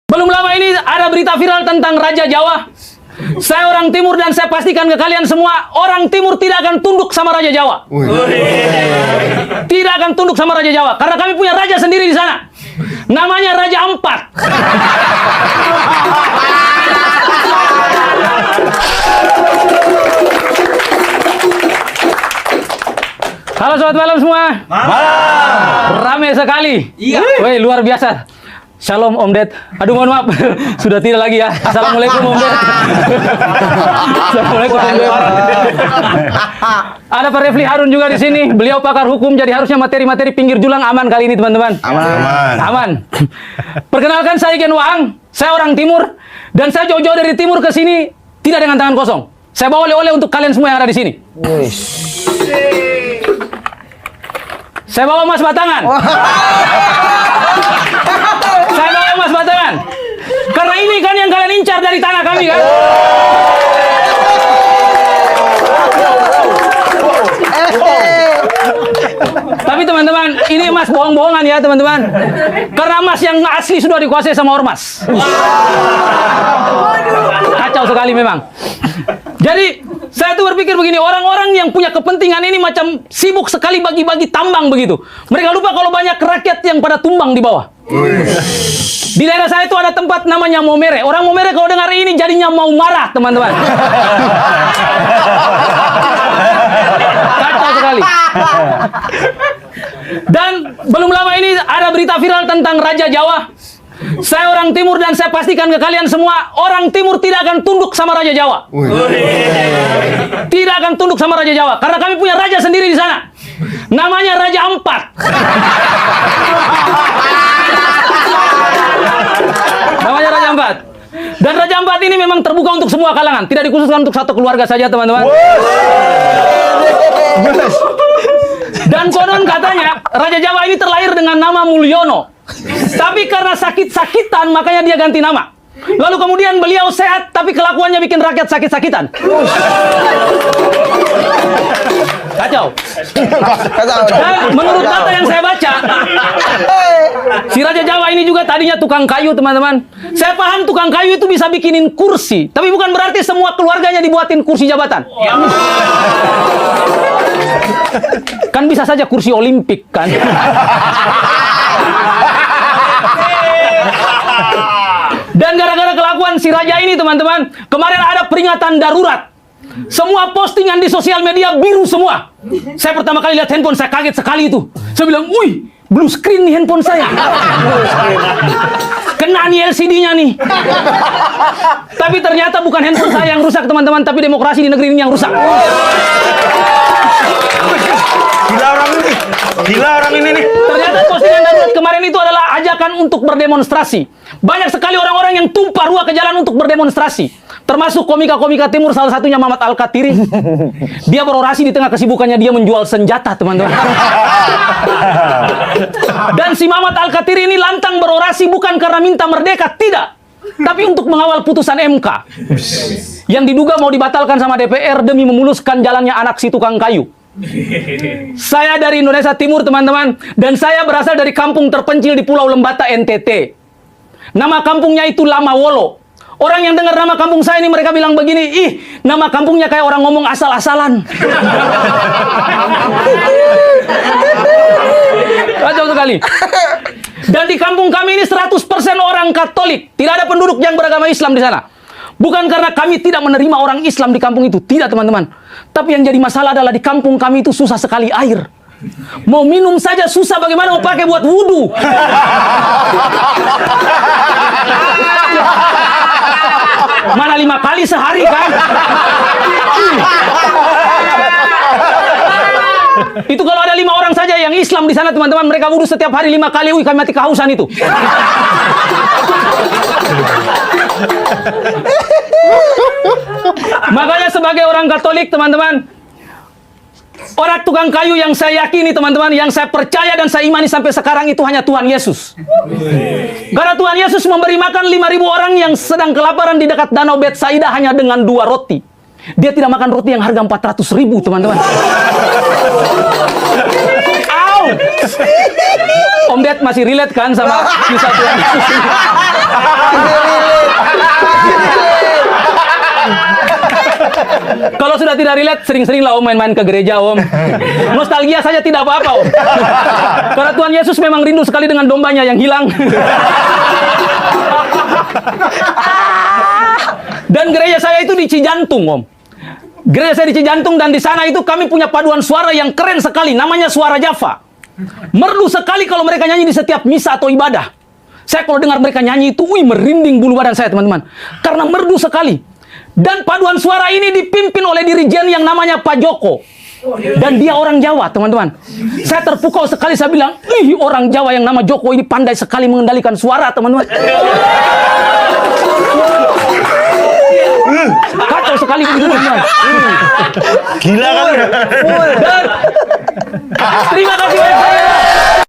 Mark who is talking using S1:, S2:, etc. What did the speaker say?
S1: Belum lama ini ada berita viral tentang Raja Jawa. Saya orang Timur dan saya pastikan ke kalian semua, orang Timur tidak akan tunduk sama Raja Jawa. Tidak akan tunduk sama Raja Jawa, karena kami punya raja sendiri di sana. Namanya Raja Ampat. Halo sobat malam semua.
S2: Malam.
S1: Rame sekali.
S2: Iya.
S1: Woi, luar biasa. Shalom Om Ded. Aduh mohon maaf. Sudah tidak lagi ya. Assalamualaikum Om Ded. Assalamualaikum Om Ded. Ada Pak Refli Harun juga di sini. Beliau pakar hukum, jadi harusnya materi-materi pinggir julang aman kali ini teman-teman. Aman. Perkenalkan saya Gen Waang. Saya orang Timur dan saya jauh-jauh dari Timur ke sini tidak dengan tangan kosong. Saya bawa oleh-oleh untuk kalian semua yang ada di sini. Saya bawa emas batangan. Saya bawa emas batangan. Karena ini kan yang kalian incar dari tanah kami kan. Tapi teman-teman, ini emas bohong-bohongan ya teman-teman. Karena emas yang asli sudah dikuasai sama ormas. Kacau sekali memang. Jadi saya tuh berpikir begini, orang-orang yang punya kepentingan ini macam sibuk sekali bagi-bagi tambang begitu. Mereka lupa kalau banyak rakyat yang pada tumbang di bawah. Di daerah saya itu ada tempat namanya Momere. Orang Momere kalau dengar ini jadinya mau marah teman-teman. Kacau sekali. Dan belum lama ini ada berita viral tentang Raja Jawa. Saya orang Timur dan saya pastikan ke kalian semua, orang Timur tidak akan tunduk sama Raja Jawa. Tidak akan tunduk sama Raja Jawa, karena kami punya raja sendiri di sana. Namanya Raja Ampat. Namanya Raja Ampat. Dan Raja Ampat ini memang terbuka untuk semua kalangan, tidak dikhususkan untuk satu keluarga saja teman-teman. Dan konon katanya Raja Jawa ini terlahir dengan nama Mulyono. Tapi karena sakit-sakitan makanya dia ganti nama. Lalu kemudian beliau sehat tapi kelakuannya bikin rakyat sakit-sakitan. Kacau. Dan menurut data yang saya baca, si Raja Jawa ini juga tadinya tukang kayu teman-teman. Saya paham tukang kayu itu bisa bikinin kursi, tapi bukan berarti semua keluarganya dibuatin kursi jabatan. Kan bisa saja kursi Olimpik kan. Dan gara-gara kelakuan si raja ini teman-teman, kemarin ada peringatan darurat. Semua postingan di sosial media biru semua. Saya pertama kali lihat handphone, saya kaget sekali itu. Saya bilang, wih, blue screen nih handphone saya. Kena nih LCD-nya nih. Tapi ternyata bukan handphone saya yang rusak teman-teman, tapi demokrasi di negeri ini yang rusak.
S2: Gila orang ini. Gila orang ini nih.
S1: Ternyata postingan darurat kemarin itu adalah ajakan untuk berdemonstrasi. Banyak sekali orang-orang yang tumpah ruah ke jalan untuk berdemonstrasi. Termasuk komika-komika Timur, salah satunya Mamat Al-Katiri. Dia berorasi di tengah kesibukannya dia menjual senjata, teman-teman. Dan si Mamat Al-Katiri ini lantang berorasi bukan karena minta merdeka, tidak. Tapi untuk mengawal putusan MK. Yang diduga mau dibatalkan sama DPR demi memuluskan jalannya anak si tukang kayu. Saya dari Indonesia Timur, teman-teman. Dan saya berasal dari kampung terpencil di Pulau Lembata, NTT. Nama kampungnya itu Lamawolo. Orang yang dengar nama kampung saya ini mereka bilang begini, ih, nama kampungnya kayak orang ngomong asal-asalan. Kacau sekali. Dan di kampung kami ini 100% orang Katolik. Tidak ada penduduk yang beragama Islam di sana. Bukan karena kami tidak menerima orang Islam di kampung itu. Tidak, teman-teman. Tapi yang jadi masalah adalah di kampung kami itu susah sekali air. Mau minum saja susah, bagaimana mau pakai buat wudhu? Mana 5 kali sehari kan? Itu kalau ada 5 orang saja yang Islam di sana teman-teman, mereka wudhu setiap hari 5 kali. Wih, kami mati kehausan itu. Makanya sebagai orang Katolik teman-teman, orang tukang kayu yang saya yakini teman-teman, yang saya percaya dan saya imani sampai sekarang itu hanya Tuhan Yesus. Karena Tuhan Yesus memberi makan 5.000 orang yang sedang kelaparan di dekat Danau Betsaida hanya dengan 2 roti. Dia tidak makan roti yang harga 400.000 teman-teman. Au! Om Ded masih relate kan sama kisah Tuhan Yesus? Kalau sudah tidak relate, sering-seringlah Om main-main ke gereja Om. Nostalgia saja tidak apa-apa Om. Karena Tuhan Yesus memang rindu sekali dengan dombanya yang hilang. Dan gereja saya itu di Cijantung Om. Gereja saya di Cijantung, dan di sana itu kami punya paduan suara yang keren sekali, namanya suara Java. Merdu sekali kalau mereka nyanyi di setiap misa atau ibadah. Saya kalau dengar mereka nyanyi itu, merinding bulu badan saya teman-teman. Karena merdu sekali. Dan paduan suara ini dipimpin oleh dirijen yang namanya Pak Joko. Dan dia orang Jawa teman-teman. Saya terpukau sekali, saya bilang, orang Jawa yang nama Joko ini pandai sekali mengendalikan suara teman-teman. Kacau sekali begitu teman-teman.
S2: Gila kan?
S1: Dan terima kasih banyak saya.